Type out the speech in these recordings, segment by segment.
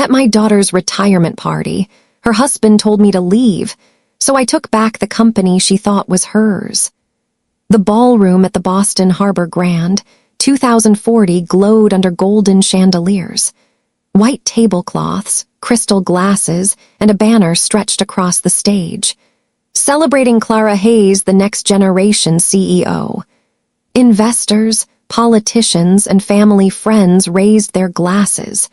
At my daughter's retirement party, her husband told me to leave, so I took back the company she thought was hers. The ballroom at the Boston Harbor Grand, 2040, glowed under golden chandeliers. White tablecloths, crystal glasses, and a banner stretched across the stage, celebrating Clara Hayes, the next generation CEO. Investors, politicians, and family friends raised their glasses.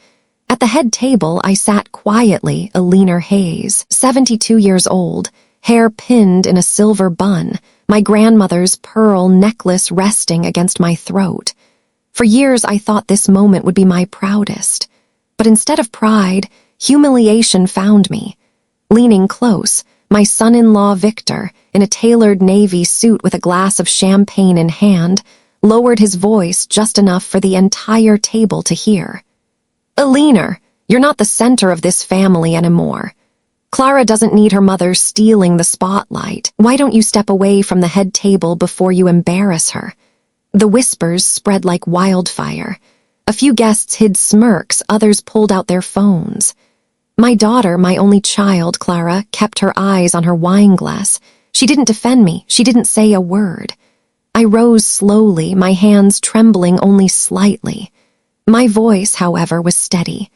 At the head table, I sat quietly, a leaner Hayes, 72 years old, hair pinned in a silver bun, my grandmother's pearl necklace resting against my throat. For years, I thought this moment would be my proudest. But instead of pride, humiliation found me. Leaning close, my son-in-law Victor, in a tailored navy suit with a glass of champagne in hand, lowered his voice just enough for the entire table to hear. "Alina, you're not the center of this family anymore. Clara doesn't need her mother stealing the spotlight. Why don't you step away from the head table before you embarrass her?" The whispers spread like wildfire. A few guests hid smirks, others pulled out their phones. My daughter, my only child, Clara, kept her eyes on her wine glass. She didn't defend me. She didn't say a word. I rose slowly, my hands trembling only slightly. My voice, however, was steady.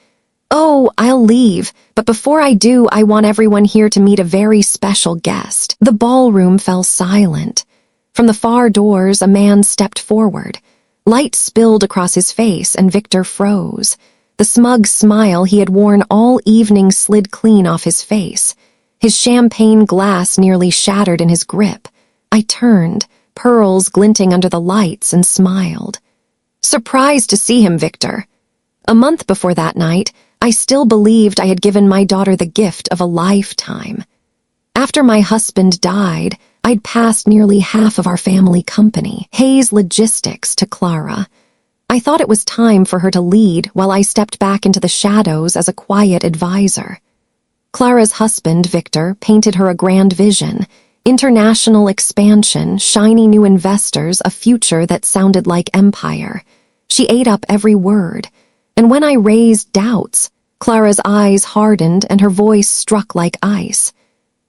"Oh, I'll leave, but before I do, I want everyone here to meet a very special guest." The ballroom fell silent. From the far doors, a man stepped forward. Light spilled across his face, and Victor froze. The smug smile he had worn all evening slid clean off his face. His champagne glass nearly shattered in his grip. I turned, pearls glinting under the lights, and smiled. "Surprised to see him, Victor." A month before that night, I still believed I had given my daughter the gift of a lifetime. After my husband died, I'd passed nearly half of our family company, Hayes Logistics, to Clara. I thought it was time for her to lead while I stepped back into the shadows as a quiet advisor. Clara's husband, Victor, painted her a grand vision: international expansion, shiny new investors, a future that sounded like empire. She ate up every word, and when I raised doubts, Clara's eyes hardened and her voice struck like ice.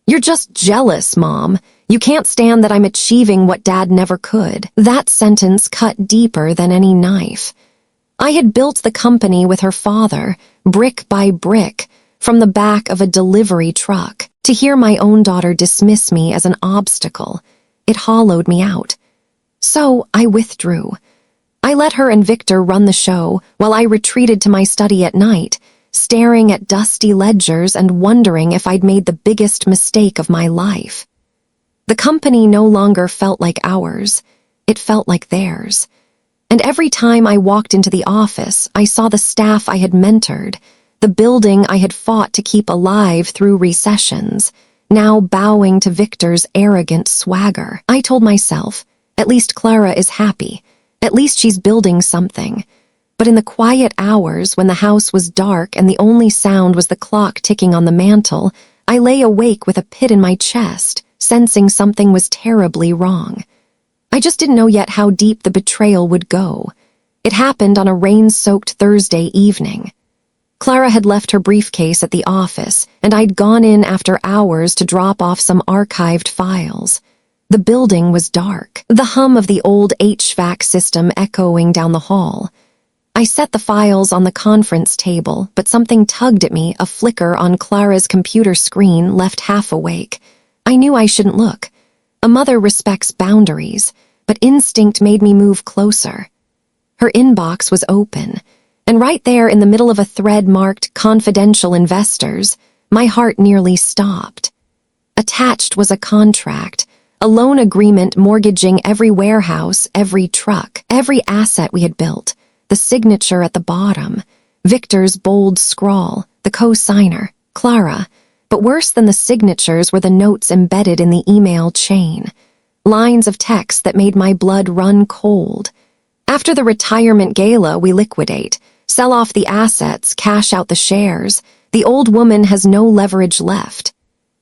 "You're just jealous, Mom. You can't stand that I'm achieving what Dad never could." That sentence cut deeper than any knife. I had built the company with her father, brick by brick, from the back of a delivery truck. To hear my own daughter dismiss me as an obstacle, it hollowed me out. So I withdrew. I let her and Victor run the show while I retreated to my study at night, staring at dusty ledgers and wondering if I'd made the biggest mistake of my life. The company no longer felt like ours. It felt like theirs. And every time I walked into the office, I saw the staff I had mentored, the building I had fought to keep alive through recessions, now bowing to Victor's arrogant swagger. I told myself, at least Clara is happy. At least she's building something. But in the quiet hours when the house was dark and the only sound was the clock ticking on the mantel, I lay awake with a pit in my chest, sensing something was terribly wrong. I just didn't know yet how deep the betrayal would go. It happened on a rain-soaked Thursday evening. Clara had left her briefcase at the office, and I'd gone in after hours to drop off some archived files. The building was dark, the hum of the old HVAC system echoing down the hall. I set the files on the conference table, but something tugged at me, a flicker on Clara's computer screen left half awake. I knew I shouldn't look. A mother respects boundaries, but instinct made me move closer. Her inbox was open, and right there in the middle of a thread marked "Confidential Investors," my heart nearly stopped. Attached was a contract, a loan agreement mortgaging every warehouse, every truck, every asset we had built. The signature at the bottom, Victor's bold scrawl, the co-signer, Clara. But worse than the signatures were the notes embedded in the email chain. Lines of text that made my blood run cold. "After the retirement gala, we liquidate, sell off the assets, cash out the shares. The old woman has no leverage left.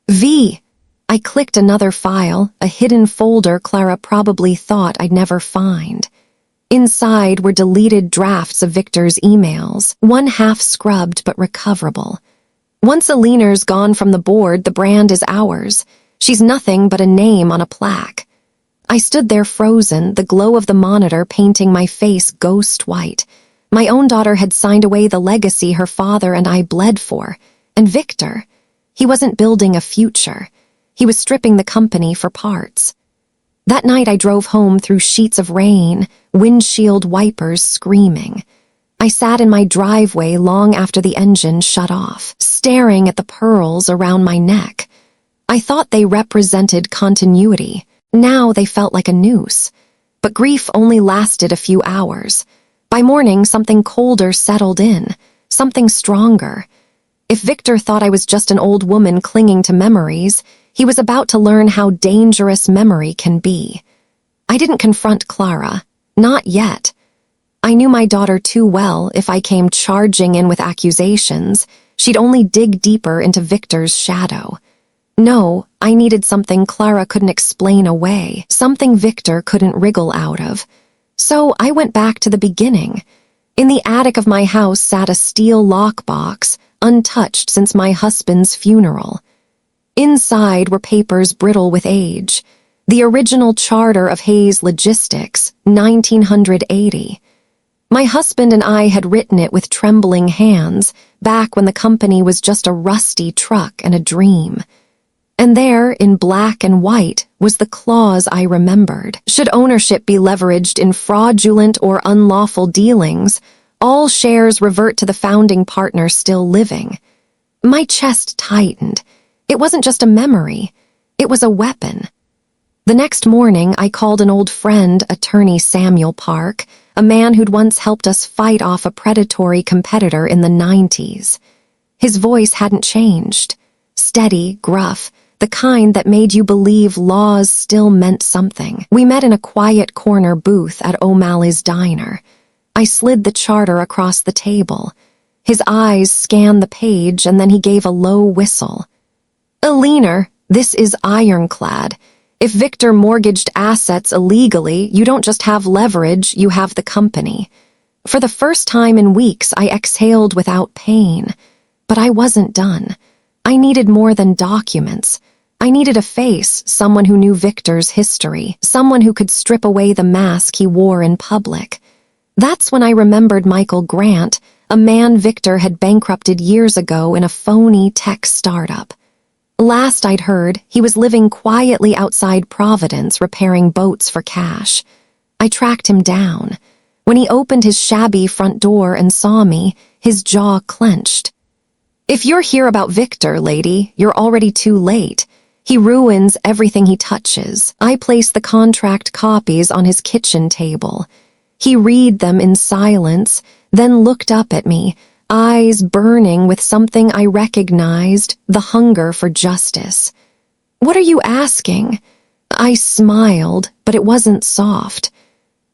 V." I clicked another file, a hidden folder Clara probably thought I'd never find. Inside were deleted drafts of Victor's emails, one half scrubbed but recoverable. Once Alina's gone from the board, the brand is ours. She's nothing but a name on a plaque. I stood there frozen, the glow of the monitor painting my face ghost white. My own daughter had signed away the legacy her father and I bled for. And Victor, he wasn't building a future. He was stripping the company for parts. That night I drove home through sheets of rain, windshield wipers screaming. I sat in my driveway long after the engine shut off, staring at the pearls around my neck. I thought they represented continuity. Now they felt like a noose. But grief only lasted a few hours. By morning, something colder settled in, something stronger. If Victor thought I was just an old woman clinging to memories, he was about to learn how dangerous memory can be. I didn't confront Clara. Not yet. I knew my daughter too well. If I came charging in with accusations, she'd only dig deeper into Victor's shadow. No, I needed something Clara couldn't explain away, something Victor couldn't wriggle out of. So I went back to the beginning. In the attic of my house sat a steel lockbox, untouched since my husband's funeral. Inside were papers brittle with age. The original charter of Hayes Logistics, 1980. My husband and I had written it with trembling hands, back when the company was just a rusty truck and a dream. And there, in black and white, was the clause I remembered. Should ownership be leveraged in fraudulent or unlawful dealings, all shares revert to the founding partner still living. My chest tightened. It wasn't just a memory. It was a weapon. The next morning, I called an old friend, attorney Samuel Park, a man who'd once helped us fight off a predatory competitor in the 90s. His voice hadn't changed. Steady, gruff, the kind that made you believe laws still meant something. We met in a quiet corner booth at O'Malley's Diner. I slid the charter across the table. His eyes scanned the page and then he gave a low whistle. Alina, this is ironclad. If Victor mortgaged assets illegally, you don't just have leverage, you have the company. For the first time in weeks, I exhaled without pain. But I wasn't done. I needed more than documents. I needed a face, someone who knew Victor's history, someone who could strip away the mask he wore in public. That's when I remembered Michael Grant, a man Victor had bankrupted years ago in a phony tech startup. Last I'd heard, he was living quietly outside Providence repairing boats for cash. I tracked him down. When he opened his shabby front door and saw me, his jaw clenched. If you're here about Victor, lady, you're already too late. He ruins everything he touches. I placed the contract copies on his kitchen table. He read them in silence, then looked up at me, eyes burning with something I recognized, the hunger for justice. What are you asking? I smiled, but it wasn't soft.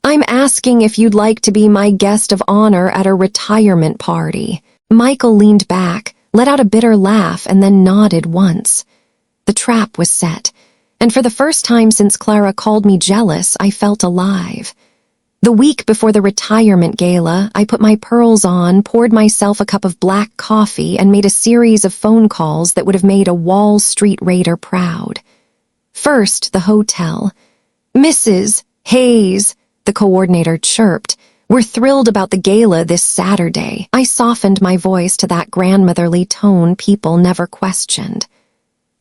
I'm asking if you'd like to be my guest of honor at a retirement party. Michael leaned back, let out a bitter laugh, and then nodded once. The trap was set, and for the first time since Clara called me jealous, I felt alive. The week before the retirement gala, I put my pearls on, poured myself a cup of black coffee, and made a series of phone calls that would have made a Wall Street raider proud. First, the hotel. Mrs. Hayes, the coordinator chirped. We're thrilled about the gala this Saturday. I softened my voice to that grandmotherly tone people never questioned.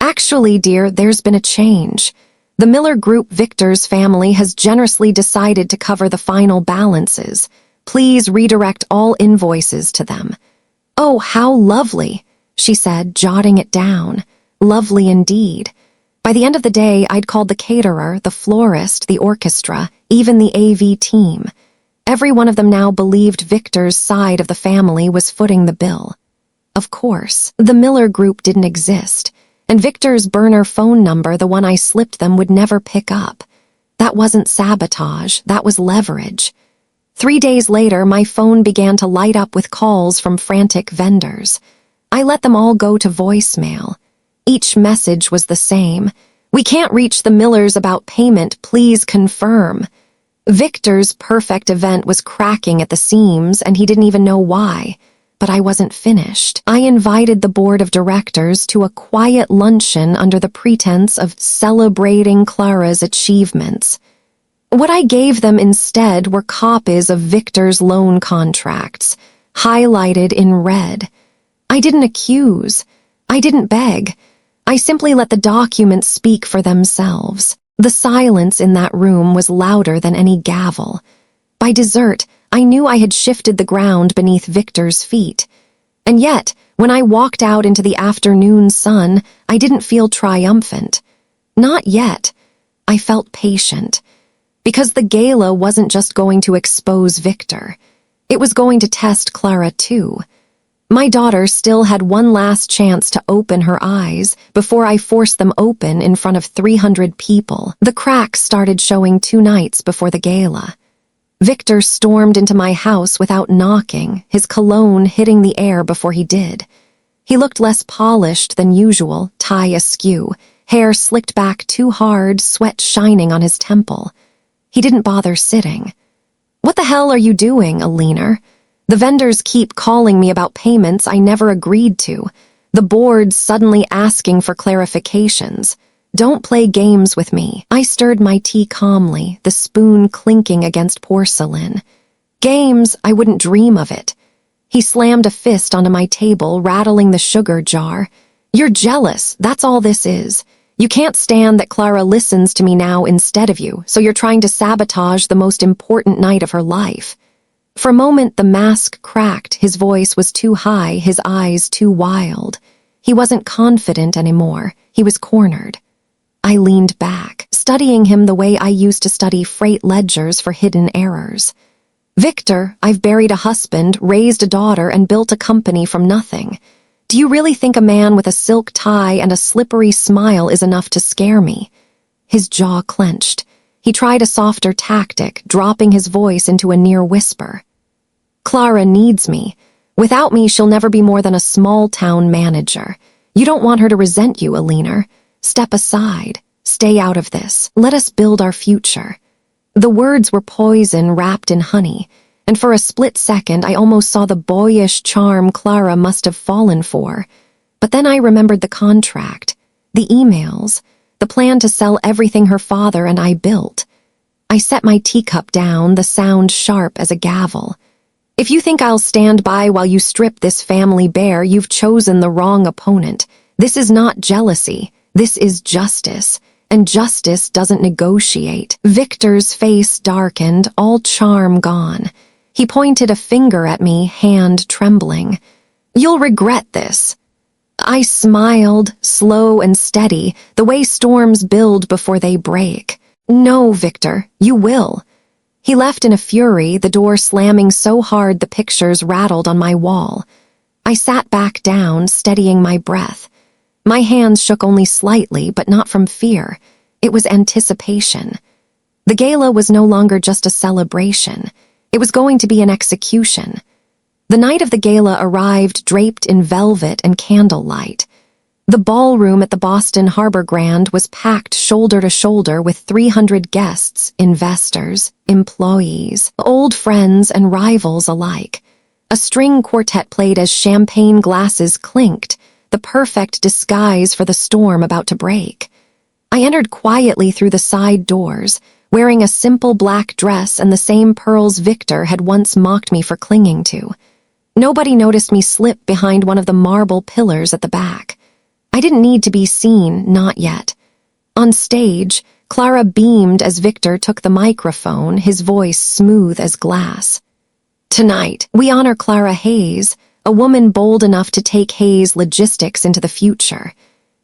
Actually, dear, there's been a change. The Miller Group Victor's family has generously decided to cover the final balances. Please redirect all invoices to them. Oh, how lovely, she said, jotting it down. Lovely indeed. By the end of the day, I'd called the caterer, the florist, the orchestra, even the AV team. Every one of them now believed Victor's side of the family was footing the bill. Of course, the Miller Group didn't exist, and Victor's burner phone number, the one I slipped them, would never pick up. That wasn't sabotage, that was leverage. 3 days later, my phone began to light up with calls from frantic vendors. I let them all go to voicemail. Each message was the same. We can't reach the Millers about payment, please confirm. Victor's perfect event was cracking at the seams, and he didn't even know why. But I wasn't finished. I invited the board of directors to a quiet luncheon under the pretense of celebrating Clara's achievements. What I gave them instead were copies of Victor's loan contracts, highlighted in red. I didn't accuse. I didn't beg. I simply let the documents speak for themselves. The silence in that room was louder than any gavel. By dessert, I knew I had shifted the ground beneath Victor's feet. And yet, when I walked out into the afternoon sun, I didn't feel triumphant. Not yet. I felt patient. Because the gala wasn't just going to expose Victor. It was going to test Clara too. My daughter still had one last chance to open her eyes before I forced them open in front of 300 people. The cracks started showing 2 nights before the gala. Victor stormed into my house without knocking, his cologne hitting the air before he did. He looked less polished than usual, tie askew, hair slicked back too hard, sweat shining on his temple. He didn't bother sitting. "What the hell are you doing, Alina? The vendors keep calling me about payments I never agreed to. The board's suddenly asking for clarifications. Don't play games with me." I stirred my tea calmly, the spoon clinking against porcelain. "Games, I wouldn't dream of it." He slammed a fist onto my table, rattling the sugar jar. "You're jealous, that's all this is. You can't stand that Clara listens to me now instead of you, so you're trying to sabotage the most important night of her life." For a moment, the mask cracked. His voice was too high, his eyes too wild. He wasn't confident anymore. He was cornered. I leaned back, studying him the way I used to study freight ledgers for hidden errors. "Victor, I've buried a husband, raised a daughter, and built a company from nothing. Do you really think a man with a silk tie and a slippery smile is enough to scare me?" His jaw clenched. He tried a softer tactic, dropping his voice into a near whisper. "Clara needs me. Without me, she'll never be more than a small-town manager. You don't want her to resent you, Alina. Step aside. Stay out of this. Let us build our future." The words were poison wrapped in honey, and for a split second I almost saw the boyish charm Clara must have fallen for. But then I remembered the contract, the emails, the plan to sell everything her father and I built. I set my teacup down, the sound sharp as a gavel. "If you think I'll stand by while you strip this family bare, you've chosen the wrong opponent. This is not jealousy. This is justice. And justice doesn't negotiate." Victor's face darkened, all charm gone. He pointed a finger at me, hand trembling. "You'll regret this." I smiled, slow and steady, the way storms build before they break. "No, Victor, you will." He left in a fury, the door slamming so hard the pictures rattled on my wall. I sat back down, steadying my breath. My hands shook only slightly, but not from fear. It was anticipation. The gala was no longer just a celebration. It was going to be an execution. The night of the gala arrived draped in velvet and candlelight. The ballroom at the Boston Harbor Grand was packed shoulder to shoulder with 300 guests, investors, employees, old friends and rivals alike. A string quartet played as champagne glasses clinked, the perfect disguise for the storm about to break. I entered quietly through the side doors, wearing a simple black dress and the same pearls Victor had once mocked me for clinging to. Nobody noticed me slip behind one of the marble pillars at the back. I didn't need to be seen, not yet. On stage, Clara beamed as Victor took the microphone, his voice smooth as glass. "Tonight, we honor Clara Hayes, a woman bold enough to take Hayes logistics into the future.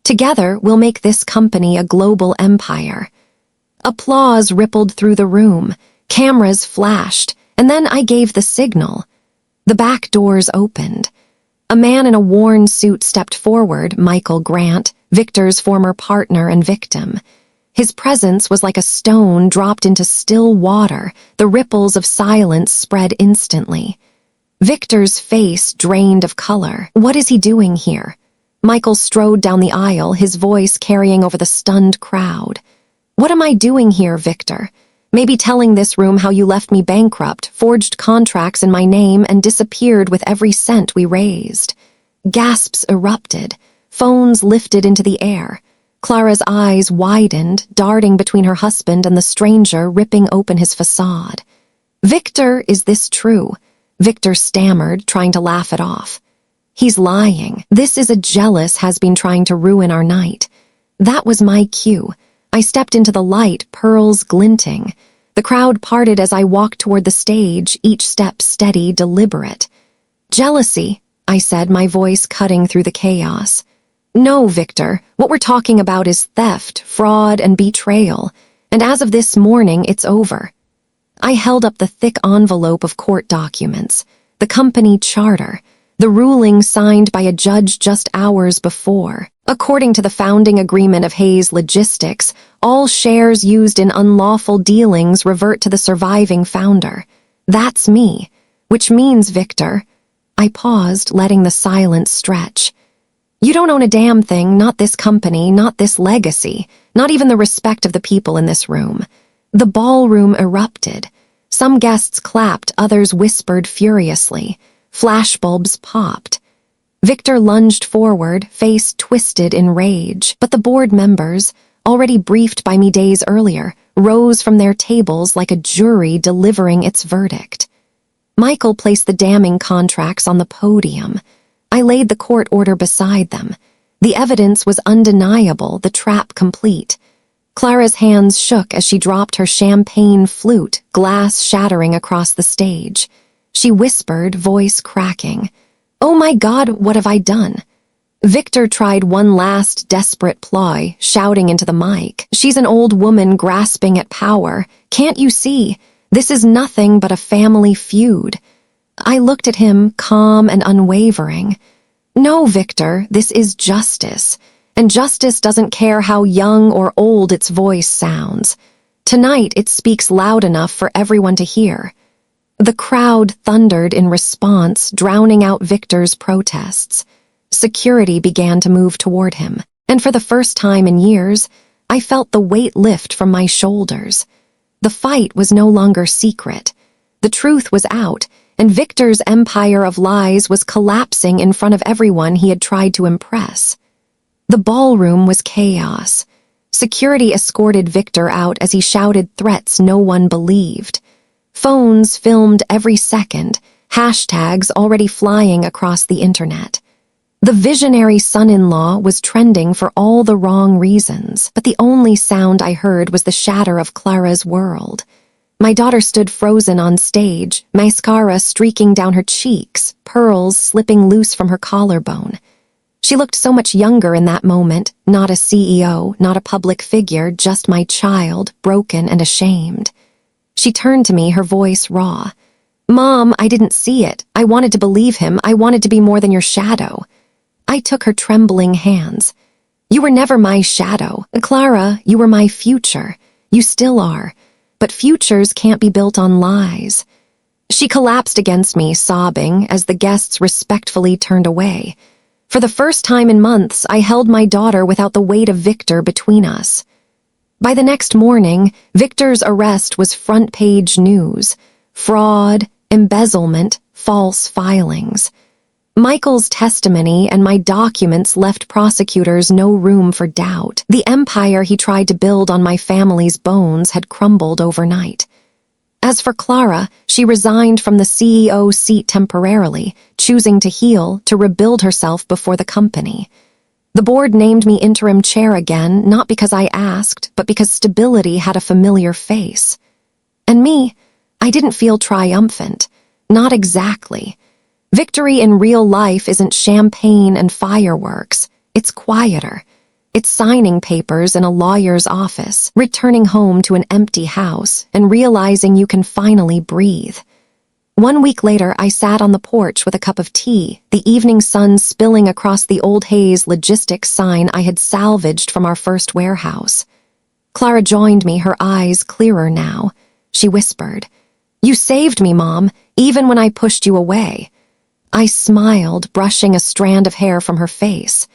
Together, we'll make this company a global empire." Applause rippled through the room, cameras flashed, and then I gave the signal. The back doors opened. A man in a worn suit stepped forward, Michael Grant, Victor's former partner and victim. His presence was like a stone dropped into still water, the ripples of silence spread instantly. Victor's face drained of color. "What is he doing here?" Michael strode down the aisle, his voice carrying over the stunned crowd. "What am I doing here, Victor? Maybe telling this room how you left me bankrupt, forged contracts in my name, and disappeared with every cent we raised. Gasps erupted. Phones lifted into the air. Clara's eyes widened, darting between her husband and the stranger, ripping open his facade. "Victor, is this true?" Victor stammered, trying to laugh it off. "He's lying. This is a jealous has been trying to ruin our night." That was my cue. I stepped into the light, pearls glinting. The crowd parted as I walked toward the stage, each step steady, deliberate. "Jealousy," I said, my voice cutting through the chaos. "No, Victor. What we're talking about is theft, fraud, and betrayal. And as of this morning, it's over." I held up the thick envelope of court documents, the company charter, the ruling signed by a judge just hours before. According to the founding agreement of Hayes Logistics, all shares used in unlawful dealings revert to the surviving founder. That's me. Which means, Victor... I paused, letting the silence stretch. "You don't own a damn thing, not this company, not this legacy, not even the respect of the people in this room." The ballroom erupted. Some guests clapped, others whispered furiously. Flashbulbs popped. Victor lunged forward, face twisted in rage, but the board members, already briefed by me days earlier, rose from their tables like a jury delivering its verdict. Michael placed the damning contracts on the podium. I laid the court order beside them. The evidence was undeniable, the trap complete. Clara's hands shook as she dropped her champagne flute, glass shattering across the stage. She whispered, voice cracking, "Oh my God, what have I done?" Victor tried one last desperate ploy, shouting into the mic. "She's an old woman grasping at power. Can't you see? This is nothing but a family feud." I looked at him, calm and unwavering. "No, Victor, this is justice. And justice doesn't care how young or old its voice sounds. Tonight it speaks loud enough for everyone to hear." The crowd thundered in response, drowning out Victor's protests. Security began to move toward him, and for the first time in years, I felt the weight lift from my shoulders. The fight was no longer secret. The truth was out, and Victor's empire of lies was collapsing in front of everyone he had tried to impress. The ballroom was chaos. Security escorted Victor out as he shouted threats no one believed. Phones filmed every second, hashtags already flying across the internet. The visionary son-in-law was trending for all the wrong reasons, but the only sound I heard was the shatter of Clara's world. My daughter stood frozen on stage, mascara streaking down her cheeks, pearls slipping loose from her collarbone. She looked so much younger in that moment, not a CEO, not a public figure, just my child, broken and ashamed. She turned to me, her voice raw. "Mom, I didn't see it. I wanted to believe him. I wanted to be more than your shadow." I took her trembling hands. "You were never my shadow. Clara, you were my future. You still are. But futures can't be built on lies." She collapsed against me, sobbing, as the guests respectfully turned away. For the first time in months, I held my daughter without the weight of Victor between us. By the next morning, Victor's arrest was front-page news. Fraud, embezzlement, false filings. Michael's testimony and my documents left prosecutors no room for doubt. The empire he tried to build on my family's bones had crumbled overnight. As for Clara, she resigned from the CEO seat temporarily, choosing to heal, to rebuild herself before the company. The board named me interim chair again, not because I asked, but because stability had a familiar face. And me, I didn't feel triumphant. Not exactly. Victory in real life isn't champagne and fireworks. It's quieter. It's signing papers in a lawyer's office, returning home to an empty house, and realizing you can finally breathe. 1 week later, I sat on the porch with a cup of tea, the evening sun spilling across the old Hayes Logistics sign I had salvaged from our first warehouse. Clara joined me, her eyes clearer now. She whispered, "You saved me, Mom, even when I pushed you away." I smiled, brushing a strand of hair from her face.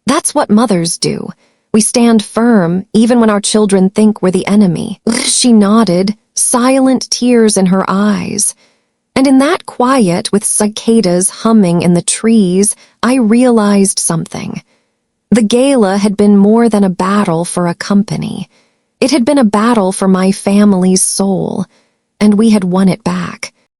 "That's what mothers do. We stand firm, even when our children think we're the enemy." She nodded, silent tears in her eyes. And in that quiet, with cicadas humming in the trees, I realized something. The gala had been more than a battle for a company. It had been a battle for my family's soul, and we had won it back.